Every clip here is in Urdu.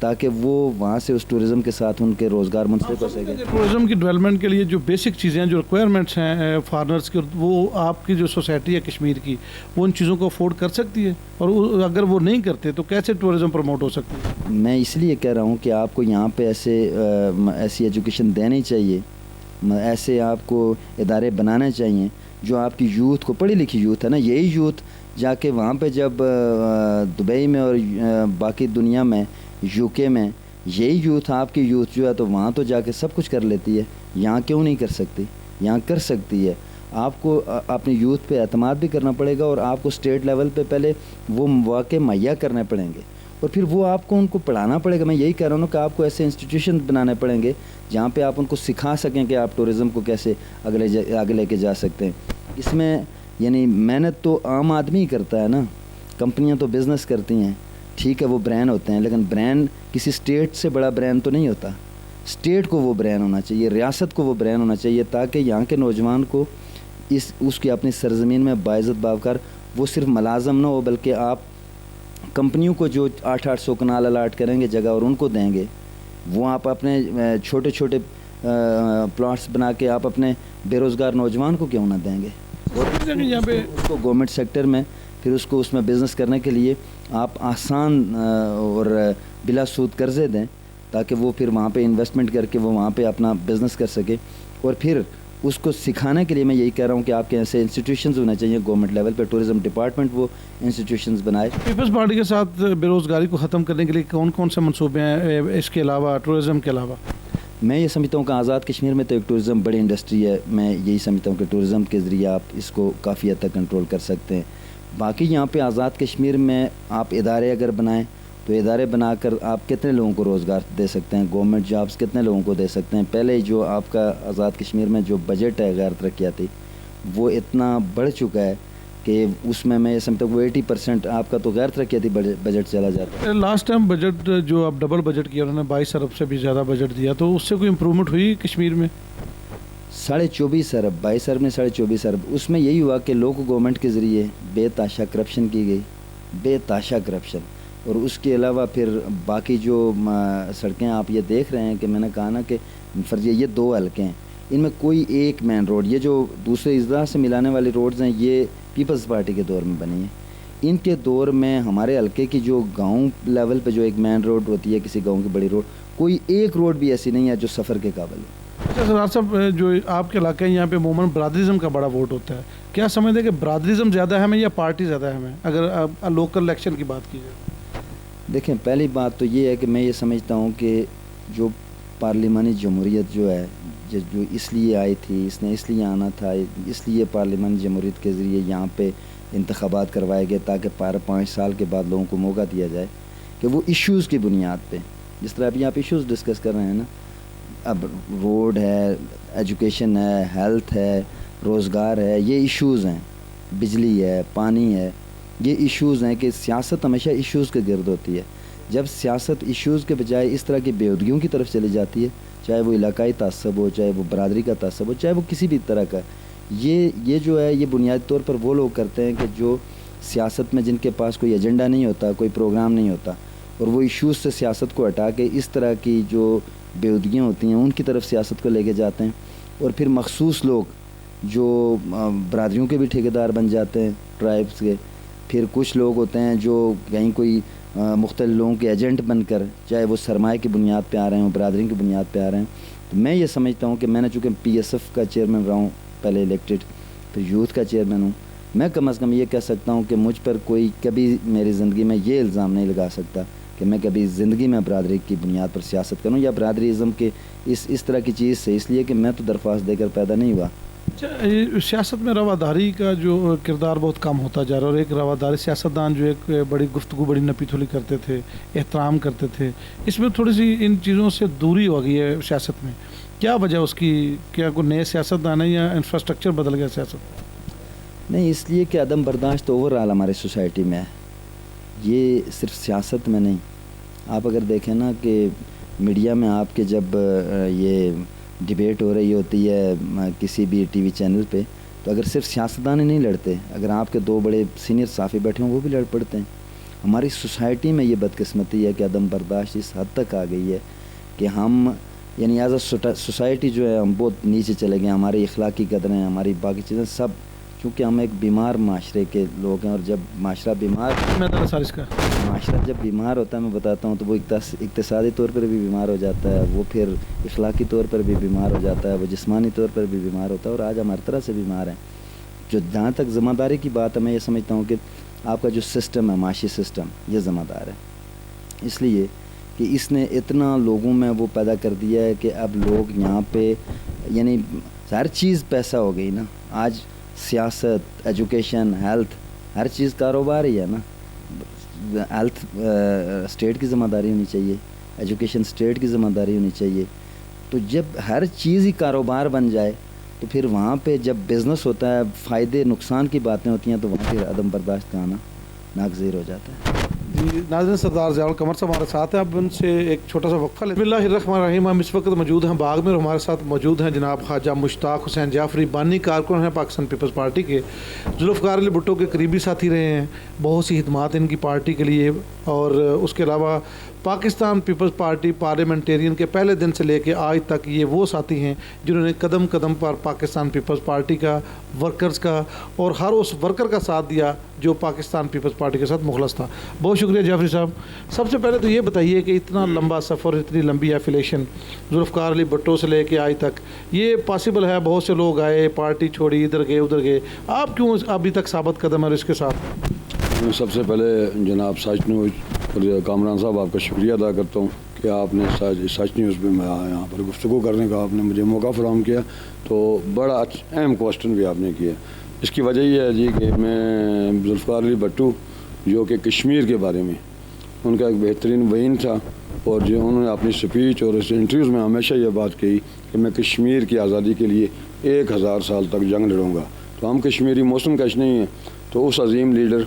تاکہ وہ وہاں سے اس ٹورزم کے ساتھ ان کے روزگار منسلک ہو سکے. ٹورزم کی ڈیولپمنٹ کے لیے جو بیسک چیزیں ہیں، جو ریکوائرمنٹس ہیں فارنرز کی، وہ آپ کی جو سوسائٹی ہے کشمیر کی، وہ ان چیزوں کو افورڈ کر سکتی ہے؟ اور اگر وہ نہیں کرتے تو کیسے ٹورزم پروموٹ ہو سکتی ہے؟ میں اس لیے کہہ رہا ہوں کہ آپ کو یہاں پہ ایسی ایجوکیشن دینی چاہیے، ایسے آپ کو ادارے بنانے چاہیے جو آپ کی یوتھ کو، پڑھی لکھی یوتھ ہے نا، یہی یوتھ جا کے وہاں پہ جب دبئی میں اور باقی دنیا میں، یو کے میں، یہی یوتھ، آپ کی یوتھ جو ہے تو وہاں تو جا کے سب کچھ کر لیتی ہے، یہاں کیوں نہیں کر سکتی؟ یہاں کر سکتی ہے. آپ کو اپنی یوتھ پہ اعتماد بھی کرنا پڑے گا، اور آپ کو اسٹیٹ لیول پہ پہلے وہ مواقع مہیا کرنے پڑیں گے، اور پھر وہ آپ کو ان کو پڑھانا پڑے گا. میں یہی کہہ رہا ہوں کہ آپ کو ایسے انسٹیٹیوشن بنانے پڑیں گے جہاں پہ آپ ان کو سکھا سکیں کہ آپ ٹورزم کو کیسے آگے لے کے جا سکتے ہیں. اس میں یعنی محنت تو عام آدمی ہی کرتا ہے نا، کمپنیاں تو بزنس کرتی ہیں، ٹھیک ہے وہ برین ہوتے ہیں، لیکن برین کسی اسٹیٹ سے بڑا برین تو نہیں ہوتا. اسٹیٹ کو وہ برین ہونا چاہیے، ریاست کو وہ برین ہونا چاہیے، تاکہ یہاں کے نوجوان کو اس کی اپنی سرزمین میں باعزت باوقار وہ صرف ملازم نہ ہو، بلکہ آپ کمپنیوں کو جو 800 کنال الاٹ کریں گے جگہ اور ان کو دیں گے، وہ آپ اپنے چھوٹے چھوٹے پلاٹس بنا کے آپ اپنے بے روزگار نوجوان کو کیوں نہ دیں گے؟ اور یہاں پہ اس کو گورنمنٹ سیکٹر میں پھر اس میں بزنس کرنے کے لیے آپ آسان اور بلا سود قرضے دیں، تاکہ وہ پھر وہاں پہ انویسٹمنٹ کر کے وہ وہاں پہ اپنا بزنس کر سکے. اور پھر اس کو سکھانے کے لیے میں یہی کہہ رہا ہوں کہ آپ کے ایسے انسٹیٹیوشنز ہونے چاہیے گورنمنٹ لیول پہ، ٹورزم ڈپارٹمنٹ وہ انسٹیٹیوشنز بنائے. پیپلز پارٹی کے ساتھ بے روزگاری کو ختم کرنے کے لیے کون کون سے منصوبے ہیں اس کے علاوہ، ٹورزم کے علاوہ؟ میں یہ سمجھتا ہوں کہ آزاد کشمیر میں تو ایک ٹورزم بڑی انڈسٹری ہے. میں یہی سمجھتا ہوں کہ ٹورزم کے ذریعے آپ اس کو کافی حد تک کنٹرول کر سکتے ہیں. باقی یہاں پہ آزاد کشمیر میں آپ ادارے اگر بنائیں تو ادارے بنا کر آپ کتنے لوگوں کو روزگار دے سکتے ہیں، گورنمنٹ جابز کتنے لوگوں کو دے سکتے ہیں. پہلے جو آپ کا آزاد کشمیر میں جو بجٹ ہے غیر ترقیاتی، وہ اتنا بڑھ چکا ہے کہ اس میں یہ سمجھتا ہوں وہ 80% آپ کا تو غیر ترقیاتی بجٹ چلا جاتا ہے. لاسٹ ٹائم بجٹ جو اب ڈبل بجٹ کیا، انہوں نے 22 ارب سے بھی زیادہ بجٹ دیا، تو اس سے کوئی امپرومنٹ ہوئی کشمیر میں؟ 24.5 ارب، 22 ارب نے 24.5 ارب. اس میں یہی ہوا کہ لوکل گورنمنٹ کے ذریعے بے تحاشا کرپشن کی گئی، بے تحاشا کرپشن. اور اس کے علاوہ پھر باقی جو سڑکیں آپ یہ دیکھ رہے ہیں کہ میں نے کہا نا کہ فرضیہ یہ 2 حلقے ہیں، ان میں کوئی ایک مین روڈ، یہ جو دوسرے اضلاع سے ملانے والی روڈز ہیں، یہ پیپلز پارٹی کے دور میں بنی ہیں. ان کے دور میں ہمارے حلقے کی جو گاؤں لیول پہ جو ایک مین روڈ ہوتی ہے، کسی گاؤں کی بڑی روڈ، کوئی ایک روڈ بھی ایسی نہیں ہے جو سفر کے قابل ہے. اچھا سرار صاحب، جو آپ کے علاقے ہیں یہاں پہ عموماً برادریزم کا بڑا ووٹ ہوتا ہے، کیا سمجھتے ہیں کہ برادریزم زیادہ اہم ہے یا پارٹی زیادہ اہم ہے اگر لوکل الیکشن کی بات کی جائے؟ دیکھیں، پہلی بات تو یہ ہے کہ میں یہ سمجھتا ہوں کہ جو پارلیمانی جمہوریت جو ہے، جو اس لیے آئی تھی، اس نے اس لیے آنا تھا، اس لیے پارلیمانی جمہوریت کے ذریعے یہاں پہ انتخابات کروائے گئے تاکہ 5 سال کے بعد لوگوں کو موقع دیا جائے کہ وہ ایشوز کی بنیاد پہ، جس طرح ابھی آپ ایشوز ڈسکس کر رہے ہیں نا، اب روڈ ہے، ایجوکیشن ہے، ہیلتھ ہے، روزگار ہے، یہ ایشوز ہیں، بجلی ہے، پانی ہے، یہ ایشوز ہیں کہ سیاست ہمیشہ ایشوز کے گرد ہوتی ہے. جب سیاست ایشوز کے بجائے اس طرح کی بےہودگیوں کی طرف چلی جاتی ہے، چاہے وہ علاقائی تعصب ہو، چاہے وہ برادری کا تعصب ہو، چاہے وہ کسی بھی طرح کا، یہ جو ہے یہ بنیادی طور پر وہ لوگ کرتے ہیں کہ جو سیاست میں جن کے پاس کوئی ایجنڈا نہیں ہوتا، کوئی پروگرام نہیں ہوتا، اور وہ ایشوز سے سیاست کو ہٹا کے اس طرح کی جو بےہودگیاں ہوتی ہیں ان کی طرف سیاست کو لے کے جاتے ہیں. اور پھر مخصوص لوگ جو برادریوں کے بھی ٹھیکیدار بن جاتے ہیں، ٹرائبس کے. پھر کچھ لوگ ہوتے ہیں جو کہیں کوئی مختلف لوگوں کے ایجنٹ بن کر، چاہے وہ سرمایہ کی بنیاد پہ آ رہے ہوں، برادری کی بنیاد پہ آ رہے ہیں. تو میں یہ سمجھتا ہوں کہ میں نے چونکہ PSF کا چیئرمین رہا ہوں پہلے الیکٹڈ، پھر یوتھ کا چیئرمین ہوں، میں کم از کم یہ کہہ سکتا ہوں کہ مجھ پر کوئی کبھی میری زندگی میں یہ الزام نہیں لگا سکتا کہ میں کبھی زندگی میں برادری کی بنیاد پر سیاست کروں یا برادری ازم کے اس طرح کی چیز سے، اس لیے کہ میں تو درخواست دے کر پیدا نہیں ہوا. اچھا، سیاست میں رواداری کا جو کردار بہت کم ہوتا جا رہا ہے، اور ایک رواداری سیاستدان جو ایک بڑی گفتگو، بڑی نپی تھولی کرتے تھے، احترام کرتے تھے، اس میں تھوڑی سی ان چیزوں سے دوری ہو گئی ہے سیاست میں. کیا وجہ اس کی؟ کیا کوئی نئے سیاستدان ہے یا انفراسٹرکچر بدل گیا سیاست؟ نہیں، اس لیے کہ عدم برداشت اوور آل ہماری سوسائٹی میں ہے. یہ صرف سیاست میں نہیں، آپ اگر دیکھیں نا کہ میڈیا میں آپ کے جب یہ ڈیبیٹ ہو رہی ہوتی ہے کسی بھی ٹی وی چینل پہ، تو اگر صرف سیاستدان ہی نہیں لڑتے، اگر آپ کے 2 بڑے سینئر صحافی بیٹھے ہوں وہ بھی لڑ پڑتے ہیں. ہماری سوسائٹی میں یہ بدقسمتی ہے کہ عدم برداشت اس حد تک آ گئی ہے کہ ہم یعنی ایز اے سوسائٹی جو ہے ہم بہت نیچے چلے گئے ہیں. ہماری اخلاقی قدریں، ہماری باقی چیزیں سب، چونکہ ہم ایک بیمار معاشرے کے لوگ ہیں، اور جب معاشرہ جب بیمار ہوتا ہے، میں بتاتا ہوں، تو وہ اقتصادی طور پر بھی بیمار ہو جاتا ہے، وہ پھر اخلاقی طور پر بھی بیمار ہو جاتا ہے، وہ جسمانی طور پر بھی بیمار ہوتا ہے، اور آج ہم ہر طرح سے بیمار ہیں. جو جہاں تک ذمہ داری کی بات ہے، میں یہ سمجھتا ہوں کہ آپ کا جو سسٹم ہے، معاشی سسٹم، یہ ذمہ دار ہے، اس لیے کہ اس نے اتنا لوگوں میں وہ پیدا کر دیا ہے کہ اب لوگ یہاں پہ یعنی ہر چیز پیسہ ہو گئی نا. آج سیاست، ایجوکیشن، ہیلتھ، ہر چیز کاروبار ہی ہے نا. ہیلتھ اسٹیٹ کی ذمہ داری ہونی چاہیے، ایجوکیشن اسٹیٹ کی ذمہ داری ہونی چاہیے. تو جب ہر چیز ہی کاروبار بن جائے تو پھر وہاں پہ جب بزنس ہوتا ہے، فائدے نقصان کی باتیں ہوتی ہیں، تو وہاں پھر عدم برداشت کا آنا ناگزیر ہو جاتا ہے. جی ناظرین، سردار ضیاء القمر صاحب ہمارے ساتھ ہیں. اب ان سے ایک چھوٹا سا وقفہ بسم اللہ الرحمن الرحیم. ہم اس وقت موجود ہیں باغ میں، اور ہمارے ساتھ موجود ہیں جناب خواجہ مشتاق حسین جعفری، بانی کارکن ہیں پاکستان پیپلز پارٹی کے، ذوالفقار علی بھٹو کے قریبی ساتھی رہے ہیں. بہت سی خدمات ان کی پارٹی کے لیے، اور اس کے علاوہ پاکستان پیپلز پارٹی پارلیمنٹیرین کے پہلے دن سے لے کے آج تک یہ وہ ساتھی ہیں جنہوں نے قدم قدم پر پاکستان پیپلز پارٹی کا، ورکرز کا، اور ہر اس ورکر کا ساتھ دیا جو پاکستان پیپلز پارٹی کے ساتھ مخلص تھا. بہت شکریہ جعفری صاحب. سب سے پہلے تو یہ بتائیے کہ اتنا لمبا سفر، اتنی لمبی ایفیلیشن ذوالفقار علی بھٹو سے لے کے آج تک، یہ پاسبل ہے؟ بہت سے لوگ آئے، پارٹی چھوڑی، ادھر گئے ادھر گئے، آپ کیوں ابھی تک ثابت قدم ہے اس کے ساتھ؟ سب سے پہلے جناب سچ نیوز اور کامران صاحب آپ کا شکریہ ادا کرتا ہوں کہ آپ نے سچ نیوز پہ میں یہاں پر گفتگو کرنے کا آپ نے مجھے موقع فراہم کیا. تو بڑا اہم کوسچن بھی آپ نے کیا. اس کی وجہ یہ ہے جی کہ میں ذوالفقار علی بھٹو جو کہ کشمیر کے بارے میں ان کا ایک بہترین وین تھا، اور جو انہوں نے اپنی سپیچ اور اس انٹرویوز میں ہمیشہ یہ بات کہی کہ میں کشمیر کی آزادی کے لیے 1000 سال تک جنگ لڑوں گا. تو ہم کشمیری موسم کش نہیں ہیں. تو اس عظیم لیڈر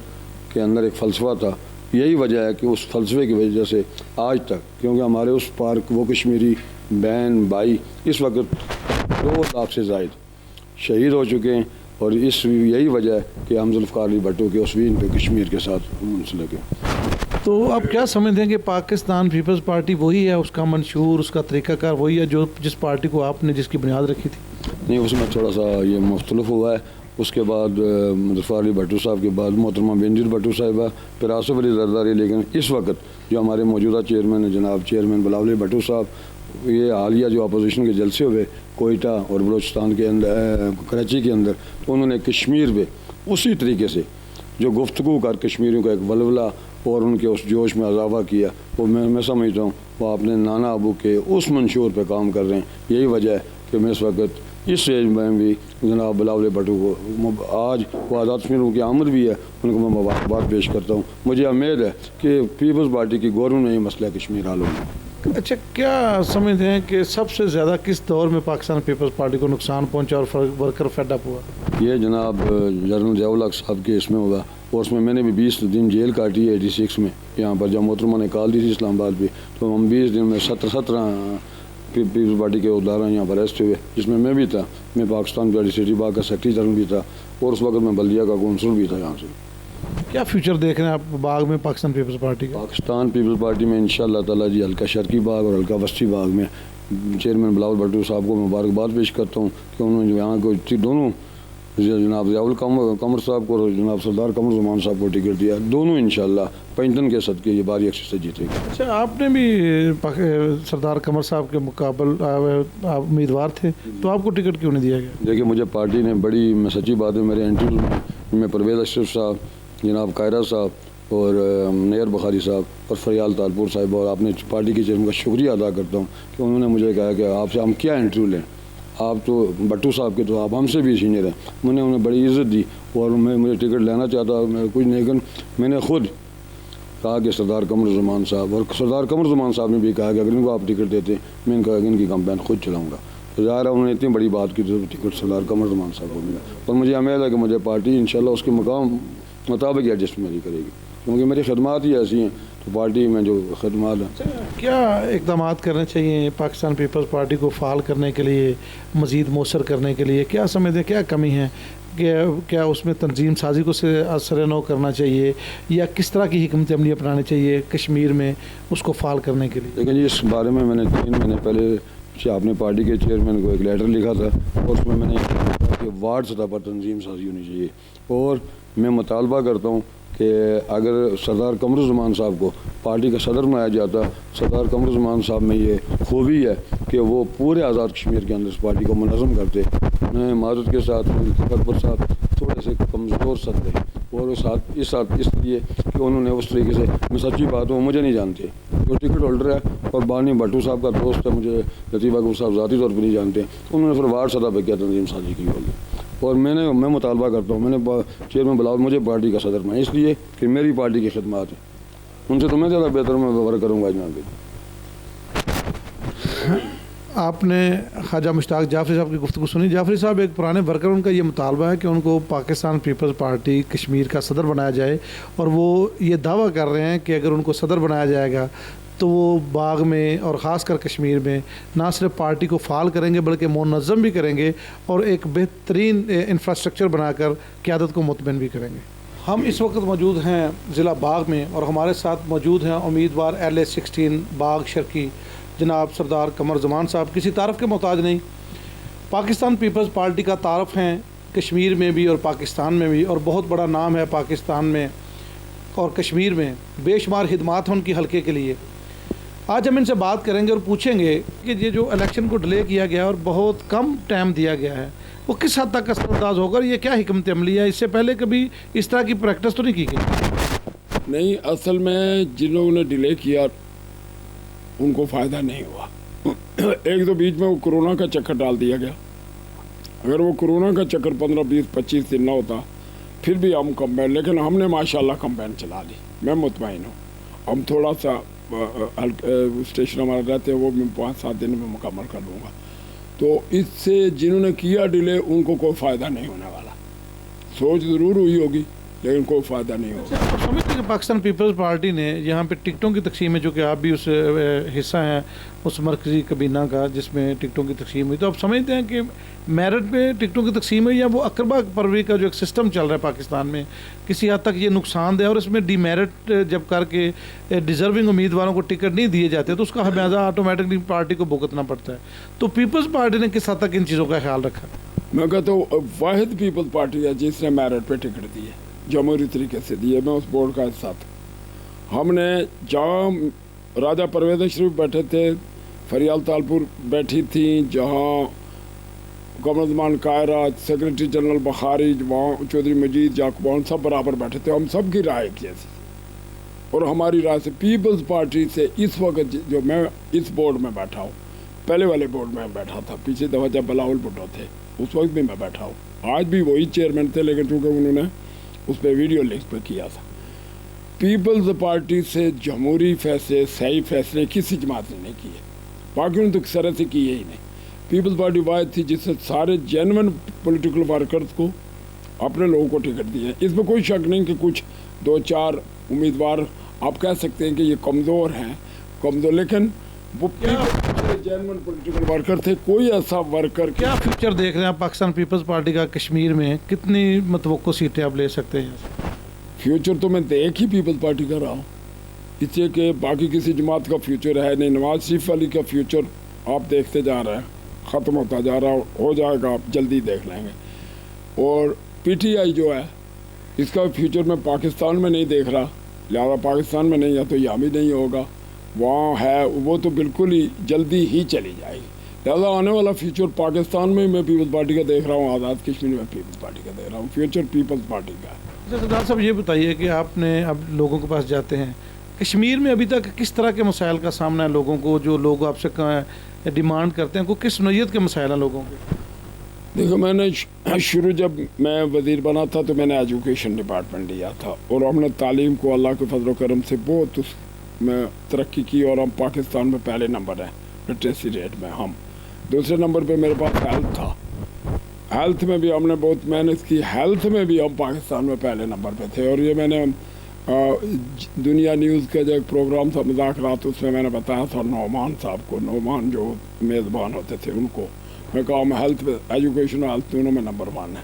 کے اندر ایک فلسفہ تھا. یہی وجہ ہے کہ اس فلسفے کی وجہ سے آج تک، کیونکہ ہمارے اس پارک وہ کشمیری بہن بھائی اس وقت 2 لاکھ سے زائد شہید ہو چکے ہیں، اور یہی وجہ ہے کہ ہم ذوالفقار علی بھٹو کے اس وین پہ کشمیر کے ساتھ منسلک ہیں. تو آپ کیا سمجھتے ہیں کہ پاکستان پیپلز پارٹی وہی ہے، اس کا منشور، اس کا طریقہ کار وہی ہے جو جس پارٹی کو آپ نے جس کی بنیاد رکھی تھی؟ نہیں، اس میں تھوڑا سا یہ مختلف ہوا ہے. اس کے بعد ذوالفقار علی بھٹو صاحب کے بعد محترمہ بینظیر بھٹو صاحبہ، پھر آصف علی زرداری. لیکن اس وقت جو ہمارے موجودہ چیئرمین ہیں جناب چیئرمین بلاول علی بھٹو صاحب، یہ حالیہ جو اپوزیشن کے جلسے ہوئے کوئٹہ اور بلوچستان کے اندر، کراچی کے اندر، تو انہوں نے کشمیر پہ اسی طریقے سے جو گفتگو کر کشمیریوں کا ایک ولولہ اور ان کے اس جوش میں اضافہ کیا، وہ میں سمجھتا ہوں وہ اپنے نانا ابو کے اس منشور پہ کام کر رہے ہیں. یہی وجہ ہے کہ میں اس وقت اس ایج میں بھی جناب بلاول بھٹو کو آج وہ آزاد کشمیروں کی آمد بھی ہے، ان کو میں مبارکباد پیش کرتا ہوں. مجھے امید ہے کہ پیپلز پارٹی کی گورنمنٹ میں یہ مسئلہ کشمیر حل ہوگا. اچھا، کیا سمجھتے ہیں کہ سب سے زیادہ کس دور میں پاکستان پیپلز پارٹی کو نقصان پہنچا اور ورکر فیڈ اپ ہوا؟ یہ جناب جنرل ضیاء الحق صاحب کے اس میں ہوگا، اور اس میں نے بھی 20 دن جیل کاٹی ہے 86 میں. یہاں پر جب محترمہ نے کال دی تھی اسلام آباد پہ، تو ہم 20 دن میں 17 پیپلز پارٹی کے عہدیدار یہاں پر اریسٹ ہوئے، جس میں بھی تھا. میں پاکستان پیپلز سٹی باغ کا سیکرٹری جنرل بھی تھا، اور اس وقت میں بلدیہ کا کونسل بھی تھا. یہاں سے کیا فیوچر دیکھ رہے ہیں آپ باغ میں پاکستان پیپلز پارٹی کا؟ پاکستان پیپلز پارٹی میں انشاءاللہ تعالیٰ جی حلقہ شرقی باغ اور حلقہ وسطی باغ میں چیئرمین بلاول بھٹو صاحب کو مبارکباد پیش کرتا ہوں کہ انہوں نے یہاں کو دونوں جناب ضیاء القمر صاحب کو اور جناب سردار قمر زمان صاحب کو ٹکٹ دیا. دونوں انشاءاللہ پیندن کے صدقے یہ باری اکثر سے جیتے گا. اچھا، آپ نے بھی سردار قمر صاحب کے مقابل امیدوار تھے، تو آپ کو ٹکٹ کیوں نہیں دیا گیا؟ دیکھیے، مجھے پارٹی نے بڑی، میں سچی بات ہے، میرے انٹرویو میں پرویز اشرف صاحب، جناب قاہرہ صاحب اور نیئر بخاری صاحب اور فریال تالپور صاحب اور اپنے پارٹی کے چیئرمین کا شکریہ ادا کرتا ہوں کہ انہوں نے مجھے کہا کہ آپ سے ہم کیا انٹرویو لیں، آپ تو بھٹو صاحب کے تو آپ ہم سے بھی سینئر ہیں. میں نے انہیں بڑی عزت دی، اور مجھے ٹکٹ لینا چاہتا میں کچھ نہیں، لیکن میں نے خود کہا کہ سردار قمر زمان صاحب، اور سردار قمر زمان صاحب نے بھی کہا کہ اگر ان کو آپ ٹکٹ دیتے میں ان کی کمپین خود چلاؤں گا. تو ظاہر ہے انہوں نے اتنی بڑی بات کی تو ٹکٹ سردار قمر زمان صاحب کو ملا، اور مجھے امید ہے کہ مجھے پارٹی انشاءاللہ اس کے مقام مطابق ایڈجسٹ میری کرے گی، کیونکہ میری خدمات ہی ایسی ہیں. تو پارٹی میں جو خدمات ہیں، کیا اقدامات کرنے چاہیے پاکستان پیپلز پارٹی کو فعال کرنے کے لیے، مزید مؤثر کرنے کے لیے؟ کیا سمجھتے ہیں کیا کمی ہے کیا اس میں تنظیم سازی کو سر نو کرنا چاہیے یا کس طرح کی حکمت عملی اپنانی چاہیے کشمیر میں اس کو فعال کرنے کے لیے؟ لیکن جی اس بارے میں نے 3 مہینے پہلے اپنے پارٹی کے چیئرمین کو ایک لیٹر لکھا تھا اور اس میں نے کہا کہ وارڈ سطح پر تنظیم سازی ہونی چاہیے اور میں مطالبہ کرتا ہوں کہ اگر سردار قمرالزمان صاحب کو پارٹی کا صدر بنایا جاتا، سردار قمرالزمان صاحب میں یہ خوبی ہے کہ وہ پورے آزاد کشمیر کے اندر اس پارٹی کو منظم کرتے. میں معذرت کے ساتھ اکبر صاحب تھوڑے سے کمزور صدر ہے اور اس لیے کہ انہوں نے اس طریقے سے، میں سچی بات ہوں مجھے نہیں جانتے، وہ ٹکٹ ہولڈر ہے اور بانی بھٹو صاحب کا دوست ہے، مجھے لطیف اکبر صاحب ذاتی طور پہ نہیں جانتے، انہوں نے پھر وارڈ سطح پہ کیا تنظیم سازی کی ہوگی. اور میں مطالبہ کرتا ہوں، میں نے چیئرمین بلاؤ مجھے پارٹی کا صدر بنایا اس لیے کہ میری پارٹی کی خدمات ہیں، ان سے تو میں زیادہ بہتر میں ورک کروں گا جناب. آپ نے خواجہ مشتاق جعفری صاحب کی گفتگو سنی. جعفری صاحب ایک پرانے ورکر، ان کا یہ مطالبہ ہے کہ ان کو پاکستان پیپلز پارٹی کشمیر کا صدر بنایا جائے اور وہ یہ دعویٰ کر رہے ہیں کہ اگر ان کو صدر بنایا جائے گا تو وہ باغ میں اور خاص کر کشمیر میں نہ صرف پارٹی کو فعال کریں گے بلکہ منظم بھی کریں گے اور ایک بہترین انفراسٹرکچر بنا کر قیادت کو مطمئن بھی کریں گے. ہم اس وقت موجود ہیں ضلع باغ میں اور ہمارے ساتھ موجود ہیں امیدوار LA-16 باغ شرقی جناب سردار قمرالزمان صاحب. کسی تعارف کے محتاج نہیں، پاکستان پیپلز پارٹی کا تعارف ہیں کشمیر میں بھی اور پاکستان میں بھی، اور بہت بڑا نام ہے پاکستان میں اور کشمیر میں، بے شمار خدمات ہیں ان کی حلقے کے لیے. آج ہم ان سے بات کریں گے اور پوچھیں گے کہ یہ جو الیکشن کو ڈیلے کیا گیا اور بہت کم ٹائم دیا گیا ہے وہ کس حد تک اثر انداز ہوگا، یہ کیا حکمت عملی ہے؟ اس سے پہلے کبھی اس طرح کی پریکٹس تو نہیں کی گئی؟ نہیں، اصل میں جن لوگوں نے ڈیلے کیا ان کو فائدہ نہیں ہوا. ایک تو بیچ میں وہ کرونا کا چکر ڈال دیا گیا. اگر وہ کرونا کا چکر 15 20 25 دن نہ ہوتا پھر بھی ہم کمپین، لیکن ہم نے ماشاءاللہ کمپین چلا لی. میں مطمئن ہوں ہم تھوڑا سا اسٹیشن ہمارا رہتے ہیں وہ میں 5-7 دن میں مکمل کر لوں گا. تو اس سے جنہوں نے کیا ڈیلے ان کو کوئی فائدہ نہیں ہونے والا. سوچ ضرور ہوئی ہوگی لیکن کوئی فائدہ نہیں ہوگا. سمجھتے کہ پاکستان پیپلز پارٹی نے یہاں پہ ٹکٹوں کی تقسیم ہے، جو کہ آپ بھی اس حصہ ہیں اس مرکزی کابینہ کا جس میں ٹکٹوں کی تقسیم ہوئی، تو آپ سمجھتے ہیں کہ میرٹ پہ ٹکٹوں کی تقسیم ہے یا وہ اقربا پروری کا جو ایک سسٹم چل رہا ہے پاکستان میں کسی حد تک یہ نقصان دہ اور اس میں ڈی میرٹ جب کر کے ڈیزرونگ امیدواروں کو ٹکٹ نہیں دیے جاتے تو اس کا خمیازہ آٹومیٹکلی پارٹی کو بھگتنا پڑتا ہے. تو پیپلز پارٹی نے کس حد تک ان چیزوں کا خیال رکھا؟ میں کہتا ہوں واحد پیپلز پارٹی ہے جس نے میرٹ پہ ٹکٹ دی ہے، جمہوری طریقے سے دیے. میں اس بورڈ کا حصہ تھا. ہم نے جہاں راجہ پرویز شریف بیٹھے تھے، فریال تالپور بیٹھی تھیں، جہاں قمرالزمان قاہرہ، سیکرٹری جنرل بخاری، وہاں چودھری مجید جاکبان سب برابر بیٹھے تھے. ہم سب کی رائے کی ایسی اور ہماری رائے سے پیپلز پارٹی سے اس وقت جو میں اس بورڈ میں بیٹھا ہوں، پہلے والے بورڈ میں بیٹھا تھا پچھلی دفعہ جب بلاول بھٹو تھے اس وقت بھی میں بیٹھا ہوں. آج بھی وہی چیئرمین تھے لیکن چونکہ انہوں نے اس پہ ویڈیو لنک پہ کیا تھا. پیپلز پارٹی سے جمہوری فیصلے، صحیح فیصلے کسی جماعت نے نہیں کیے، باقی نے تو کس طرح سے کیے ہی نہیں. پیپلز پارٹی واحد تھی جس سے سارے جینون پولیٹیکل ورکرز کو اپنے لوگوں کو ٹکٹ دیے. اس میں کوئی شک نہیں کہ کچھ 2-4 امیدوار آپ کہہ سکتے ہیں کہ یہ کمزور ہیں، لیکن وہ جینون پولیٹیکل ورکر تھے. کوئی ایسا ورکر کیا فیوچر دیکھ رہے ہیں آپ پاکستان پیپلز پارٹی کا کشمیر میں؟ کتنی متوقع سیٹیں آپ لے سکتے ہیں؟ فیوچر تو میں دیکھ ہی پیپلز پارٹی کا رہا ہوں، اس لیے کہ باقی کسی جماعت کا فیوچر ہے نہیں. نواز شریف علی کا فیوچر آپ دیکھتے جا رہے ہیں، ختم ہوتا جا رہا ہو جائے گا، آپ جلدی دیکھ لیں گے. اور PTI جو ہے اس کا فیوچر میں پاکستان میں نہیں دیکھ رہا، لہٰذا پاکستان میں نہیں ہے تو یہاں بھی نہیں ہوگا. وہاں ہے وہ تو بالکل ہی جلدی ہی چلی جائے گی. لہٰذا آنے والا فیوچر پاکستان میں پیپلز پارٹی کا دیکھ رہا ہوں، آزاد کشمیر میں پیپلز پارٹی کا دیکھ رہا ہوں. فیوچر پیپلز پارٹی کا ہے. سردار صاحب یہ بتائیے کہ آپ نے اب لوگوں کے پاس جاتے ہیں، کشمیر میں ابھی تک کس طرح کے مسائل کا سامنا ہے لوگوں کو؟ جو لوگ آپ سے ڈیمانڈ کرتے ہیں کو کس نوعیت کے مسائل ہیں لوگوں کے؟ دیکھو، میں نے شروع جب میں وزیر بنا تھا تو میں نے ایجوکیشن ڈپارٹمنٹ لیا تھا اور ہم نے تعلیم کو اللہ کے فضل و کرم سے بہت اس میں ترقی کی اور ہم پاکستان میں پہلے نمبر ہیں لٹریسی ریٹ میں. ہم دوسرے نمبر پہ میرے پاس ہیلتھ تھا. ہیلتھ میں بھی ہم نے بہت محنت کی، ہیلتھ میں بھی ہم پاکستان میں پہلے نمبر پہ تھے. اور یہ میں نے دنیا نیوز کا جو ایک پروگرام تھا مذاکرات، اس میں نے بتایا تھا نعمان صاحب کو، نعمان جو میزبان ہوتے تھے ان کو، میں کہا ہم ہیلتھ ایجوکیشن اور ہیلتھ دونوں میں نمبر 1 ہیں.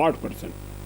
8%,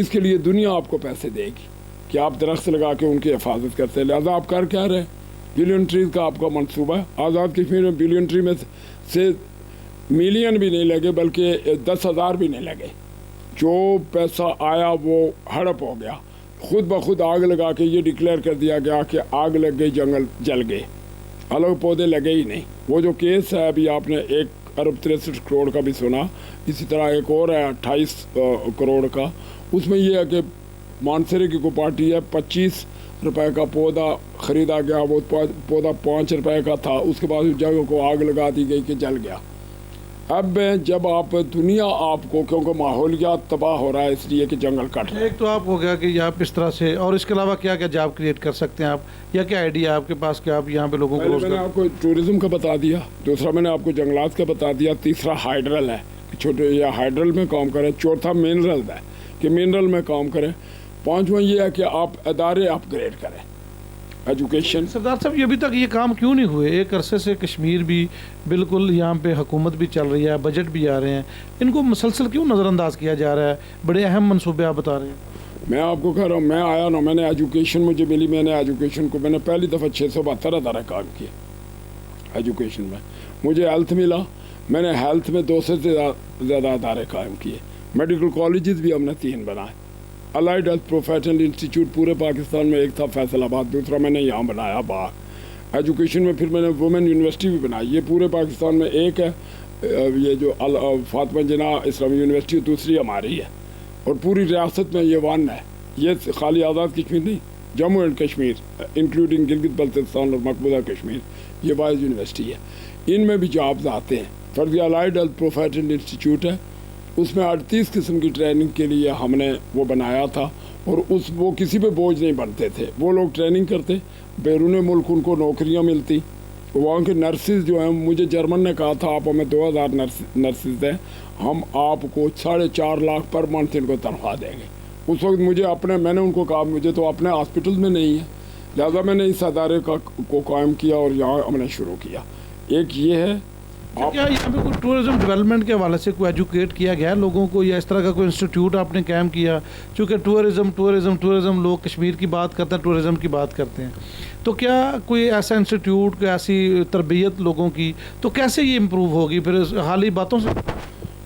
اس کے لیے دنیا آپ کو پیسے دے گی کہ آپ درخت لگا کے ان کی حفاظت کرتے ہیں. لہٰذا آپ کر کیا رہے؟ بلین ٹریز کا آپ کا منصوبہ ہے. آزاد کشمیر میں بلین ٹری میں سے ملین بھی نہیں لگے بلکہ 10,000 بھی نہیں لگے. جو پیسہ آیا وہ ہڑپ ہو گیا. خود بخود آگ لگا کے یہ ڈکلیئر کر دیا گیا کہ آگ لگ گئی، جنگل جل گئے، الگ پودے لگے ہی نہیں. وہ جو کیس ہے ابھی آپ نے 1 ارب 63 کروڑ کا بھی سنا، اسی طرح ایک اور ہے 28 کروڑ کا. اس میں یہ ہے کہ مانسرے کی کوئی پارٹی ہے، 25 روپے کا پودا خریدا گیا، وہ پودا 5 روپے کا تھا. اس کے بعد اس جگہ کو آگ لگا دی گئی کہ جل گیا. اب جب آپ دنیا آپ کو، کیونکہ ماحولیات تباہ ہو رہا ہے اس لیے کہ جنگل کٹ رہا ہے. ایک تو آپ ہو گیا کہ آپ اس طرح سے، اور اس کے علاوہ کیا کیا جاب کریٹ کر سکتے ہیں آپ، یا کیا آئیڈیا آپ کے پاس کہ آپ یہاں پہ لوگوں کو میں نے آپ کو ٹورزم کا بتا دیا، دوسرا میں نے آپ کو جنگلات کا بتا دیا، تیسرا ہائیڈرل ہے کہ چھوٹے یا ہائیڈرل میں کام کریں، چوتھا منرل ہے کہ منرل میں کام کریں، پانچواں یہ ہے کہ آپ ادارے اپ گریڈ کریں، ایجوکیشن. سردار صاحب یہ ابھی تک یہ کام کیوں نہیں ہوئے؟ ایک عرصے سے کشمیر بھی بالکل یہاں پہ حکومت بھی چل رہی ہے، بجٹ بھی آ رہے ہیں، ان کو مسلسل کیوں نظر انداز کیا جا رہا ہے؟ بڑے اہم منصوبے آپ بتا رہے ہیں. میں آپ کو کہہ رہا ہوں، میں آیا نا، میں نے ایجوکیشن مجھے ملی، میں نے ایجوکیشن کو، میں نے پہلی دفعہ 672 ادارے کام کیے ایجوکیشن میں. مجھے ہیلتھ ملا، میں نے ہیلتھ میں 200 سے زیادہ ادارے قائم کیے. میڈیکل کالجز بھی ہم نے 3 بنائے. الائڈ ہیلتھ پروفیشنل انسٹیٹیوٹ پورے پاکستان میں ایک تھا فیصل آباد، دوسرا میں نے یہاں بنایا باغ. ایجوکیشن میں پھر میں نے وومن یونیورسٹی بھی بنائی. یہ پورے پاکستان میں ایک ہے، یہ جو فاطمہ جناح اسلامی یونیورسٹی، دوسری ہماری ہے، اور پوری ریاست میں یہ 1 ہے. یہ خالی آزاد کشمیر نہیں، جموں اینڈ کشمیر انکلوڈنگ گلگت بلتستان اور مقبوضہ کشمیر، یہ واحد یونیورسٹی ہے. ان میں بھی جابز آتے ہیں. فرض الائڈ ہیلتھ پروفیشنل انسٹیٹیوٹ ہے، اس میں 38 قسم کی ٹریننگ کے لیے ہم نے وہ بنایا تھا، اور وہ کسی پہ بوجھ نہیں بنتے تھے. وہ لوگ ٹریننگ کرتے، بیرون ملک ان کو نوکریاں ملتی. وہاں کے نرسز جو ہیں، مجھے جرمن نے کہا تھا آپ ہمیں 2000 نرسز دیں، ہم آپ کو 4.5 لاکھ پر منتھ ان کو تنخواہ دیں گے. اس وقت میں نے ان کو کہا مجھے تو اپنے ہاسپٹل میں نہیں ہے، لہذا میں نے اس ادارے کو قائم کیا اور یہاں ہم نے شروع کیا. ایک یہ ہے. کیا یہاں پہ کوئی ٹورزم ڈیولپمنٹ کے حوالے سے کوئی ایجوکیٹ کیا گیا لوگوں کو، یا اس طرح کا کوئی انسٹیٹیوٹ آپ نے قائم کیا؟ چونکہ ٹورزم لوگ کشمیر کی بات کرتے ہیں، ٹورزم کی بات کرتے ہیں، تو کیا کوئی ایسا انسٹیٹیوٹ، کوئی ایسی تربیت لوگوں کی، تو کیسے یہ امپروو ہوگی پھر حالی باتوں سے؟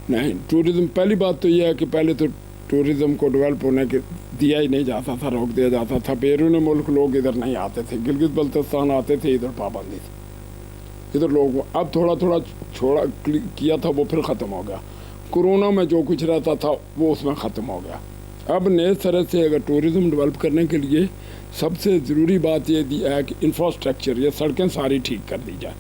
نہیں، ٹورزم پہلی بات تو یہ ہے کہ پہلے تو ٹورزم کو ڈیولپ ہونے کے دیا ہی نہیں جاتا تھا، روک دیا جاتا تھا. بیرون ملک لوگ ادھر نہیں آتے تھے، گلگت بلتستان آتے تھے، ادھر پابندی تھی ادھر لوگ. اب تھوڑا چھوڑا کیا تھا، وہ پھر ختم ہو گیا. کورونا میں جو کچھ رہتا تھا وہ اس میں ختم ہو گیا. اب نئے طرح سے اگر ٹورزم ڈیولپ کرنے کے لیے سب سے ضروری بات یہ ہے کہ انفراسٹرکچر، یہ سڑکیں ساری ٹھیک کر دی جائیں.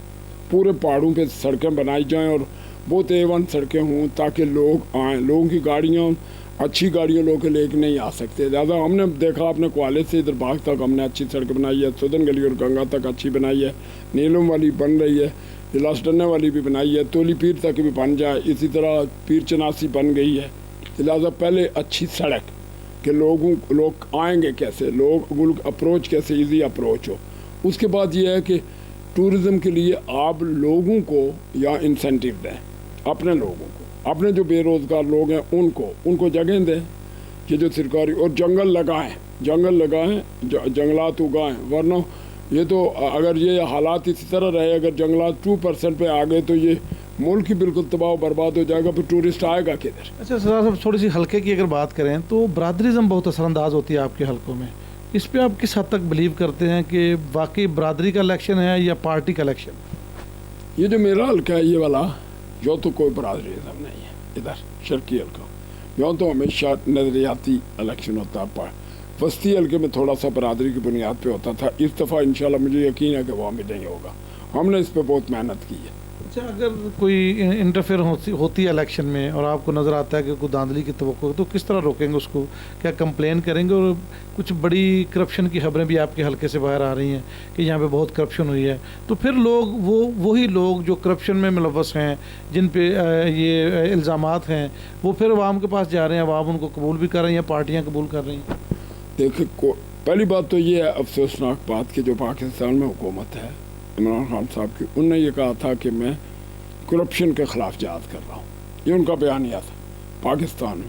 پورے پہاڑوں پہ سڑکیں بنائی جائیں اور بہت A1 سڑکیں ہوں تاکہ لوگ آئیں. لوگوں کی گاڑیاں، اچھی گاڑیوں لوگ لے کے نہیں آ سکتے. زیادہ ہم نے دیکھا اپنے کوالے سے ادھر باغ تک ہم نے اچھی سڑک بنائی ہے، سدن گلی اور گنگا تک اچھی بنائی ہے، نیلم والی بن رہی ہے، لاس ڈنے والی بھی بنائی ہے، تولی پیر تک بھی بن جائے. اسی طرح پیر چناسی بن گئی ہے. لہٰذا پہلے اچھی سڑک کہ لوگ آئیں گے کیسے، لوگ اپروچ کیسے، ایزی اپروچ ہو. اس کے بعد یہ ہے کہ ٹورزم کے لیے آپ لوگوں کو یا انسینٹیو دیں، اپنے لوگوں کو، اپنے جو بے روزگار لوگ ہیں ان کو جگہیں دیں. یہ جو سرکاری، اور جنگل لگائیں، جنگلات اگائیں. ورنہ یہ تو اگر یہ حالات اسی طرح رہے، اگر جنگلات 2% پہ آ گئے تو یہ ملک ہی بالکل تباہ و برباد ہو جائے گا. پھر ٹورسٹ آئے گا کدھر؟ اچھا سردار صاحب، تھوڑی سی حلقے کی اگر بات کریں تو برادریزم بہت اثر انداز ہوتی ہے آپ کے حلقوں میں. اس پہ آپ کس حد تک بلیو کرتے ہیں کہ واقعی برادری کا الیکشن ہے یا پارٹی کا الیکشن؟ یہ جو میرا حلقہ ہے یہ والا، جو تو کوئی برادریزم نہیں ہے ادھر شرقی حلقہ. یوں تو ہمیشہ نظریاتی الیکشن ہوتا ہے. وسطی حلقے میں تھوڑا سا برادری کی بنیاد پہ ہوتا تھا. اس دفعہ انشاءاللہ مجھے یقین ہے کہ وہ ہمیں نہیں ہوگا. ہم نے اس پہ بہت محنت کی ہے. اچھا، اگر کوئی انٹرفیئر ہوتی ہے الیکشن میں اور آپ کو نظر آتا ہے کہ کوئی دھاندلی کی توقع، تو کس طرح روکیں گے اس کو؟ کیا کمپلین کریں گے؟ اور کچھ بڑی کرپشن کی خبریں بھی آپ کے حلقے سے باہر آ رہی ہیں کہ یہاں پہ بہت کرپشن ہوئی ہے، تو پھر لوگ وہی لوگ جو کرپشن میں ملوث ہیں، جن پہ یہ الزامات ہیں، وہ پھر عوام کے پاس جا رہے ہیں، عوام ان کو قبول بھی کر رہے ہیں یا پارٹیاں قبول کر رہی ہیں؟ دیکھیں، پہلی بات تو یہ ہے افسوسناک بات کہ جو پاکستان میں حکومت ہے عمران خان صاحب کی، انہوں نے یہ کہا تھا کہ میں کرپشن کے خلاف جہاد کر رہا ہوں. یہ ان کا بیانیہ تھا پاکستان میں.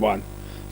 1।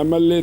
MLA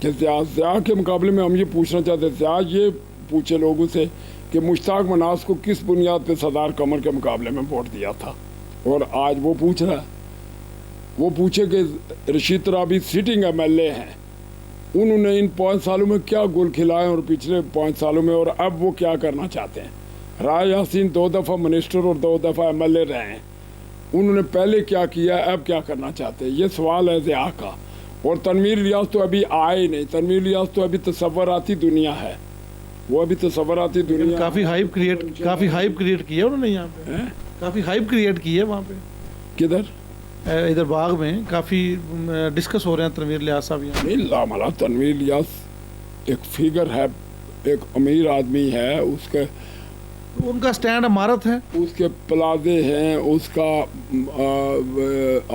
کہ ضیاء کے مقابلے میں ہم یہ پوچھنا چاہتے ہیں، ضیاء یہ پوچھے لوگوں سے کہ مشتاق مناس کو کس بنیاد پہ سردار قمر کے مقابلے میں ووٹ دیا تھا، اور آج وہ پوچھ رہا ہے. وہ پوچھے کہ Rashid Turabi sitting M L A ہیں، انہوں نے ان 5 سالوں میں کیا گل کھلائے اور پچھلے 5 سالوں میں، اور اب وہ کیا کرنا چاہتے ہیں. راہ یاسین 2 دفعہ منسٹر اور 2 دفعہ ایم ایل اے رہے ہیں، انہوں نے پہلے کیا کیا، اب کیا کرنا چاہتے ہیں. یہ سوال ہے ضیاء کا. اور تنویر الیاس تو ابھی آئے ہی نہیں. تنویر الیاس تو ابھی تصوراتی دنیا ہے، وہ ابھی تصوراتی دنیا. کافی ہائپ کریٹ کی ہے انہوں نے یہاں پہ، کافی ہائپ کریٹ کی ہے وہاں پہ. کدھر؟ ادھر باغ میں کافی ڈسکس ہو رہے ہیں تنویر الیاس صاحب یہاں. نہیں لاملا تنویر الیاس ایک فگر ہے، ایک امیر آدمی ہے، اس کے ان کا سٹینڈ امارت ہے، اس کے پلازے ہیں، اس کا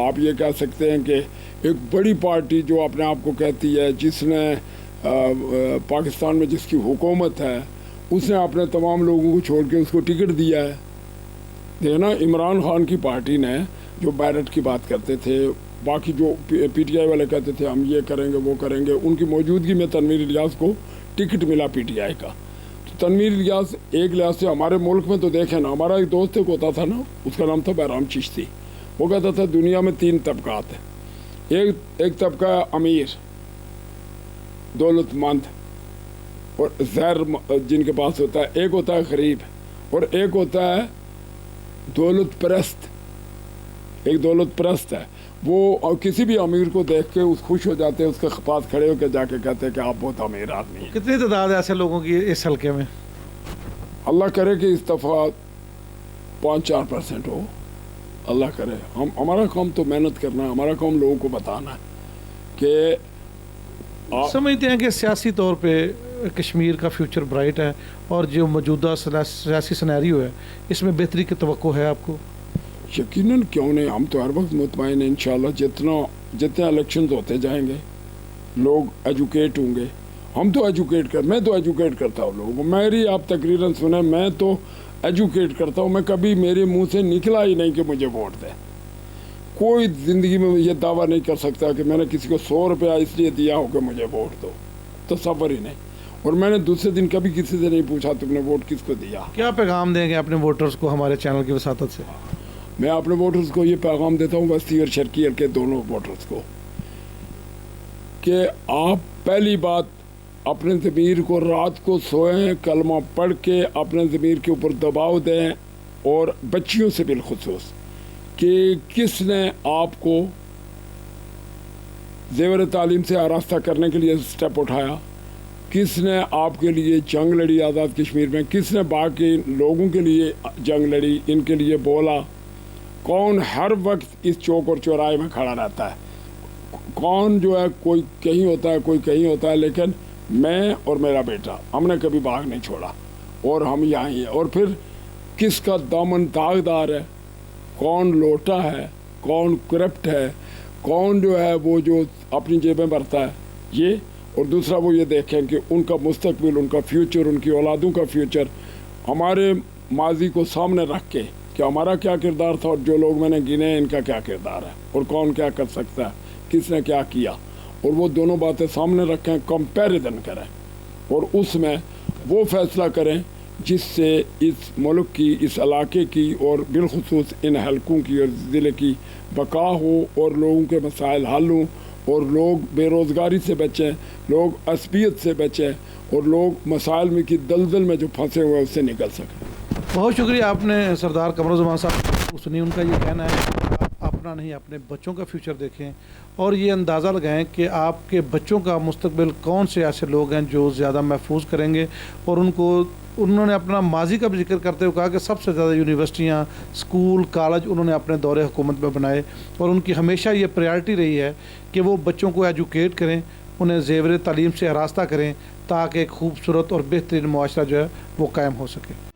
آپ یہ کہہ سکتے ہیں کہ ایک بڑی پارٹی جو اپنے آپ کو کہتی ہے، جس نے پاکستان میں جس کی حکومت ہے، اس نے اپنے تمام لوگوں کو چھوڑ کے اس کو ٹکٹ دیا ہے. دیکھنا عمران خان کی پارٹی نے جو بیرٹ کی بات کرتے تھے، باقی جو پی ٹی آئی والے کہتے تھے ہم یہ کریں گے وہ کریں گے، ان کی موجودگی میں تنویر الیاس کو ٹکٹ ملا پی ٹی آئی کا. تو تنویر الیاس ایک لحاظ سے ہمارے ملک میں تو دیکھیں نا، ہمارا ایک دوست ایک ہوتا تھا نا، اس کا نام تھا بہرام چشتی. وہ کہتا تھا دنیا میں 3 طبقات ہیں، ایک طبقہ امیر دولت مند اور زہر جن کے پاس ہوتا ہے، ایک ہوتا ہے غریب، اور ایک ہوتا ہے دولت پرست. ایک دولت پرست ہے، وہ کسی بھی امیر کو دیکھ کے اس خوش ہو جاتے ہیں، اس کے پاس کھڑے ہو کے جا کے کہتے ہیں کہ آپ بہت امیر آدمی ہیں. کتنی تعداد ہے ایسے لوگوں کی اس حلقے میں؟ اللہ کرے کہ اس دفعہ 5-4% ہو، اللہ کرے. ہمارا کام تو محنت کرنا ہے، ہمارا کام لوگوں کو بتانا ہے کہ سمجھتے ہیں کہ سیاسی طور پہ کشمیر کا فیوچر برائٹ ہے، اور جو موجودہ سیاسی سینیریو ہے اس میں بہتری کی توقع ہے آپ کو؟ یقیناً، کیوں نہیں. ہم تو ہر وقت مطمئن ہیں انشاءاللہ. جتنے الیکشنز ہوتے جائیں گے لوگ ایجوکیٹ ہوں گے. ہم تو میں تو ایجوکیٹ کرتا ہوں لوگوں کو. میری آپ تقریراً سنیں، میں تو ایجوکیٹ کرتا ہوں. میں کبھی میرے منہ سے نکلا ہی نہیں کہ مجھے ووٹ دیں. کوئی زندگی میں یہ دعویٰ نہیں کر سکتا کہ میں نے کسی کو 100 روپیہ اس لیے دیا ہو کہ مجھے ووٹ دو. تصور ہی نہیں. اور میں نے دوسرے دن کبھی کسی سے نہیں پوچھا تم نے ووٹ کس کو دیا. کیا پیغام دیں گے اپنے ووٹرز کو ہمارے چینل کی وساطت سے؟ میں اپنے ووٹرز کو یہ پیغام دیتا ہوں، وسطی اور شرقی حلقے دونوں ووٹرز کو، کہ آپ پہلی بات اپنے ضمیر کو رات کو سوئیں، کلمہ پڑھ کے اپنے ضمیر کے اوپر دباؤ دیں، اور بچیوں سے بالخصوص کہ کس نے آپ کو زیور تعلیم سے آراستہ کرنے کے لیے سٹیپ اٹھایا، کس نے آپ کے لیے جنگ لڑی آزاد کشمیر میں، کس نے باقی لوگوں کے لیے جنگ لڑی، ان کے لیے بولا. کون ہر وقت اس چوک اور چوراہے میں کھڑا رہتا ہے، کون جو ہے کوئی کہیں ہوتا ہے کوئی کہیں ہوتا ہے، لیکن میں اور میرا بیٹا ہم نے کبھی باغ نہیں چھوڑا، اور ہم یہاں ہی ہیں. اور پھر کس کا دامن داغدار ہے، کون لوٹا ہے، کون کرپٹ ہے، کون جو ہے وہ جو اپنی جیبیں بھرتا ہے، یہ. اور دوسرا وہ یہ دیکھیں کہ ان کا مستقبل، ان کا فیوچر، ان کی اولادوں کا فیوچر ہمارے ماضی کو سامنے رکھ کے کہ ہمارا کیا کردار تھا اور جو لوگ میں نے گنے ان کا کیا کردار ہے، اور کون کیا کر سکتا ہے، کس نے کیا کیا، اور وہ دونوں باتیں سامنے رکھیں، کمپیریزن کریں، اور اس میں وہ فیصلہ کریں جس سے اس ملک کی، اس علاقے کی، اور بالخصوص ان حلقوں کی اور ضلع کی بقا ہو، اور لوگوں کے مسائل حل ہوں، اور لوگ بے روزگاری سے بچیں، لوگ عصبیت سے بچیں، اور لوگ مسائل میں کی دلدل میں جو پھنسے ہوئے اس سے نکل سکیں. بہت شکریہ. آپ نے سردار قمر الزمان صاحب کو سنی. ان کا یہ کہنا ہے کہ آپ اپنا نہیں اپنے بچوں کا فیوچر دیکھیں، اور یہ اندازہ لگائیں کہ آپ کے بچوں کا مستقبل کون سے ایسے لوگ ہیں جو زیادہ محفوظ کریں گے. اور انہوں نے اپنا ماضی کا بھی ذکر کرتے ہوئے کہا کہ سب سے زیادہ یونیورسٹیاں، اسکول، کالج انہوں نے اپنے دور حکومت میں بنائے، اور ان کی ہمیشہ یہ پریارٹی رہی ہے کہ وہ بچوں کو ایجوکیٹ کریں، انہیں زیور تعلیم سے آراستہ کریں، تاکہ ایک خوبصورت اور بہترین معاشرہ جو ہے وہ قائم ہو سکے.